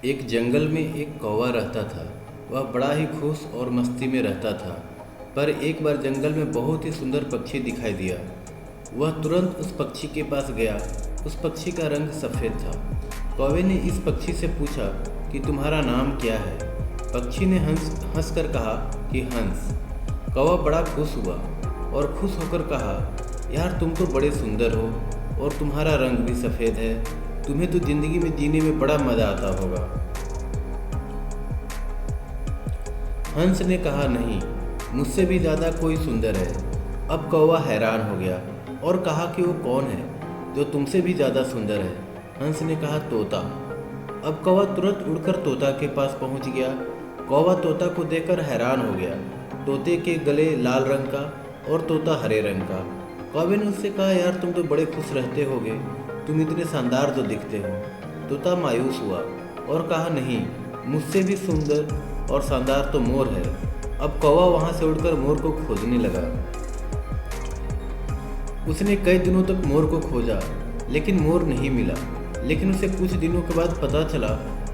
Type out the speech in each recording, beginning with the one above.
एक जंगल में एक कौवा रहता था। वह बड़ा ही खुश और मस्ती में रहता था। पर एक बार जंगल में बहुत ही सुंदर पक्षी दिखाई दिया। वह तुरंत उस पक्षी के पास गया। उस पक्षी का रंग सफ़ेद था। कौवे ने इस पक्षी से पूछा कि तुम्हारा नाम क्या है। पक्षी ने हंस कर कहा कि हंस। कौवा बड़ा खुश हुआ और खुश होकर कहा, यार तुम तो बड़े सुंदर हो और तुम्हारा रंग भी सफ़ेद है। तुम्हें तो ज़िंदगी में जीने में बड़ा मज़ा आता होगा। हंस ने कहा, नहीं, मुझसे भी ज़्यादा कोई सुंदर है। अब कौवा हैरान हो गया और कहा कि वो कौन है जो तुमसे भी ज़्यादा सुंदर है। हंस ने कहा, तोता। अब कौवा तुरंत उड़कर तोता के पास पहुंच गया। कौवा तोता को देखकर हैरान हो गया। तोते के गले लाल रंग का और तोता हरे रंग का। कौवे ने उससे कहा, यार तुम तो बड़े खुश रहते होगे, तुम इतने शानदार तो दिखते हो। तोता मायूस हुआ और कहा, नहीं, मुझसे भी सुंदर और शानदार तो मोर है। अब कौवा वहाँ से उड़कर मोर को खोजने लगा। उसने कई दिनों तक मोर को खोजा, लेकिन मोर नहीं मिला। लेकिन उसे कुछ दिनों के बाद पता चला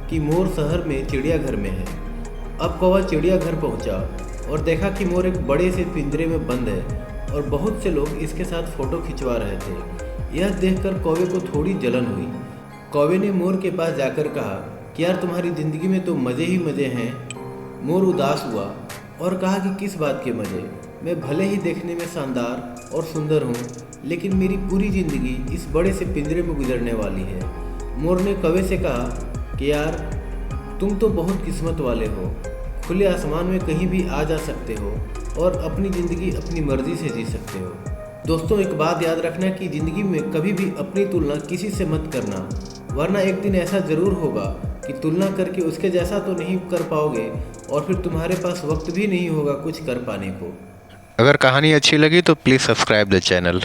कि मोर शहर में चिड़ियाघर में है। अब कौवा चिड़ियाघर पहुंचा और देखा कि मोर एक बड़े से पिंजरे में बंद है और बहुत से लोग इसके साथ फोटो खिंचवा रहे थे। यह देखकर कौवे को थोड़ी जलन हुई। कौवे ने मोर के पास जाकर कहा कि यार तुम्हारी ज़िंदगी में तो मज़े ही मज़े हैं। मोर उदास हुआ और कहा कि किस बात के मज़े, मैं भले ही देखने में शानदार और सुंदर हूँ, लेकिन मेरी पूरी ज़िंदगी इस बड़े से पिंजरे में गुजरने वाली है। मोर ने कौवे से कहा कि यार तुम तो बहुत किस्मत वाले हो, खुले आसमान में कहीं भी आ जा सकते हो और अपनी ज़िंदगी अपनी मर्ज़ी से जी सकते हो। दोस्तों, एक बात याद रखना कि ज़िंदगी में कभी भी अपनी तुलना किसी से मत करना, वरना एक दिन ऐसा ज़रूर होगा कि तुलना करके उसके जैसा तो नहीं कर पाओगे और फिर तुम्हारे पास वक्त भी नहीं होगा कुछ कर पाने को। अगर कहानी अच्छी लगी तो प्लीज़ सब्सक्राइब द चैनल।